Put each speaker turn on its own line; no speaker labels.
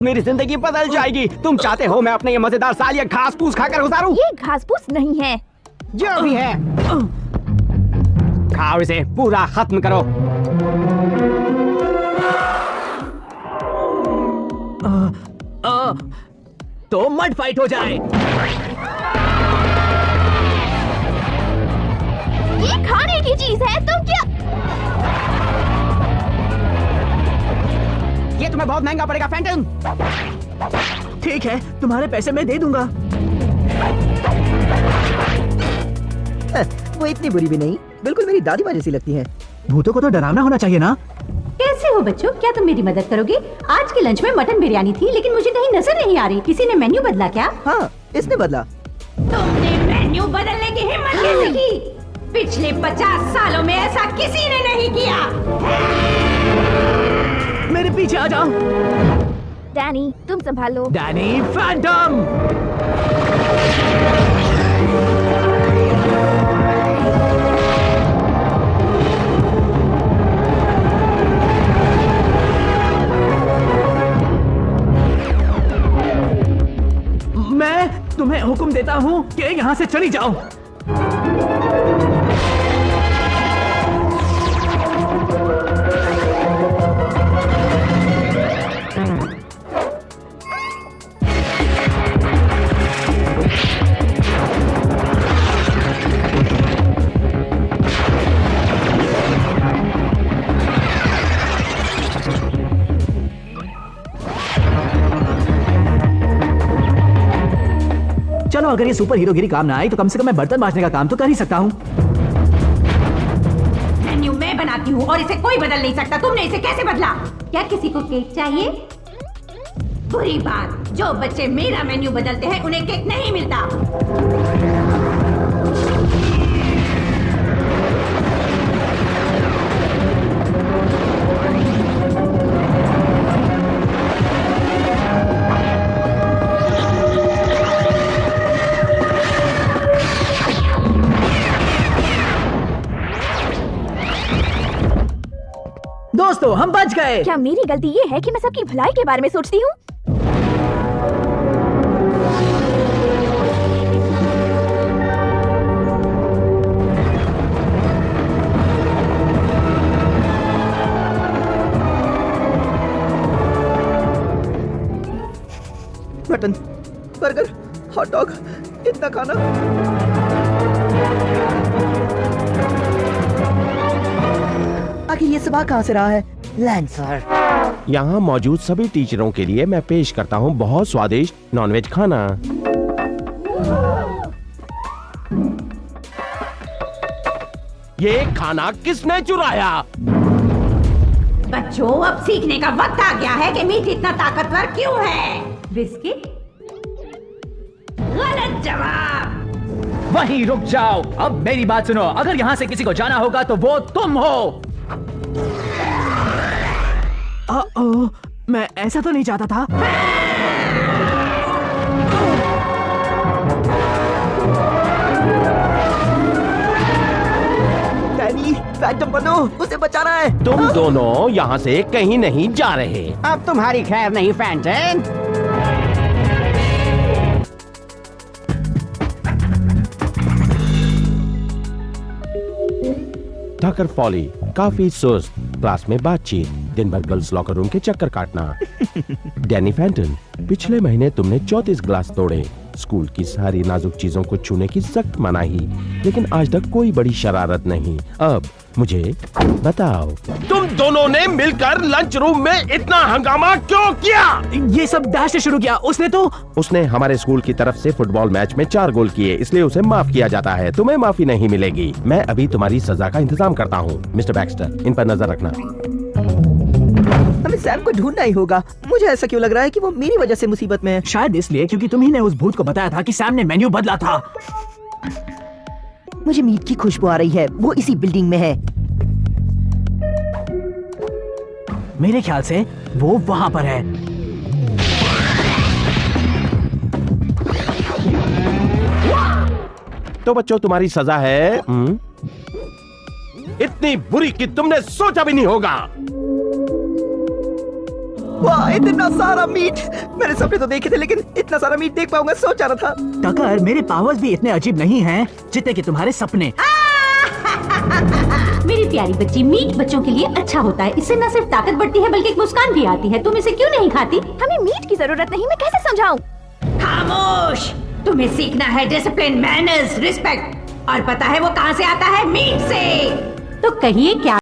मेरी जिंदगी बदल जाएगी। तुम चाहते हो मैं अपने ये मजेदार साल ये घास फूस खाकर गुजारूं?
ये घास फूस नहीं है।
जो भी है, खाओ इसे, पूरा खत्म करो।
तो मड फाइट हो जाए।
ये खाने की चीज है, तुम क्या?
ये तुम्हें बहुत महंगा पड़ेगा फैंटम।
ठीक है, तुम्हारे पैसे मैं दे दूंगा।
वो इतनी बुरी भी नहीं, बिल्कुल मेरी दादी माँ जैसी लगती है।
भूतों को तो डरावना होना चाहिए ना।
कैसे हो बच्चों, क्या तुम मेरी मदद करोगे? आज के लंच में मटन बिरयानी थी, लेकिन मुझे कहीं नजर नहीं आ रही। किसी ने मेन्यू बदला क्या?
हाँ, इसने बदला।
तुमने मेन्यू बदलने की हिम्मत कैसे की? पिछले 50 सालों में ऐसा किसी ने नहीं किया।
मेरे पीछे आ जाओ।
डैनी, तुम संभालो।
Danny Phantom. मैं तुम्हें हुक्म देता हूँ कि यहाँ से चली जाओ। चलो, अगर ये सुपर हीरोगिरी काम ना आई तो कम से कम मैं बर्तन मांजने का काम तो कर ही सकता हूँ।
मेन्यू मैं बनाती हूँ और इसे कोई बदल नहीं सकता। तुमने इसे कैसे बदला? क्या किसी को केक चाहिए? बुरी बात, जो बच्चे मेरा मेन्यू बदलते हैं उन्हें केक नहीं मिलता।
दोस्तों, हम बच गए।
क्या मेरी गलती ये है कि मैं सबकी भलाई के बारे में सोचती हूँ?
मटन, बर्गर, हॉट डॉग, इतना खाना। आखिर ये सब कहाँ से रहा है? लैंसर।
यहाँ मौजूद सभी टीचरों के लिए मैं पेश करता हूँ बहुत स्वादिष्ट नॉनवेज खाना। ये खाना किसने चुराया?
बच्चों, अब सीखने का वक्त आ गया है कि मीट इतना ताकतवर क्यों है। बिस्किट? गलत जवाब।
वहीं रुक जाओ। अब मेरी बात सुनो, अगर यहाँ से किसी को जाना होगा तो वो तुम हो। मैं ऐसा तो नहीं चाहता था।
डैनी, फैंटम बनो, उसे बचाना है।
तुम दोनों यहाँ से कहीं नहीं जा रहे।
अब तुम्हारी खैर नहीं फैंटम।
थकर फॉली, काफी सुस्त, क्लास में बातचीत, दिन भर गर्ल्स लॉकर रूम के चक्कर काटना। डैनी फैंटन, पिछले महीने तुमने 34 ग्लास तोड़े, स्कूल की सारी नाजुक चीजों को छूने की सख्त मनाही, लेकिन आज तक कोई बड़ी शरारत नहीं। अब मुझे बताओ, तुम दोनों ने मिलकर लंच रूम में इतना हंगामा क्यों किया?
ये सब डैश ने शुरू किया। उसने
हमारे स्कूल की तरफ से फुटबॉल मैच में 4 गोल किए, इसलिए उसे माफ किया जाता है। तुम्हें माफी नहीं मिलेगी। मैं अभी तुम्हारी सजा का इंतजाम करता हूँ। मिस्टर बैक्स्टर, इन पर नजर रखना।
हमें सैम को ढूंढना ही होगा। मुझे ऐसा क्यों लग रहा है कि वो मेरी वजह से मुसीबत में है?
शायद इसलिए क्योंकि तुम ही ने उस भूत को बताया था कि सैम ने मेन्यू बदला था।
मुझे मीट की खुशबू आ रही है। वो इसी बिल्डिंग में है।
मेरे ख्याल से वो वहाँ पर है।
तो बच्चों, तुम्हारी सजा है इतनी बुरी कि तुमने सोचा भी नहीं होगा।
वाह, इतना सारा मीट। मैंने सपने तो देखे थे, लेकिन इतना सारा मीट देख पाऊंगा सोचा रहा था।
टकर, मेरे पावर्स भी इतने अजीब नहीं हैं जितने कि तुम्हारे सपने।
मेरी प्यारी बच्ची, मीट बच्चों के लिए अच्छा होता है। इससे न सिर्फ ताकत बढ़ती है बल्कि एक मुस्कान भी आती है। तुम इसे क्यों नहीं खाती?
हमें मीट की जरूरत नहीं, मैं कैसे समझाऊं?
खामोश! तुम्हें सीखना है डिसिप्लिन, मैनर्स, रिस्पेक्ट। और पता है वो कहाँ से आता है? मीट से। तो कहिए क्या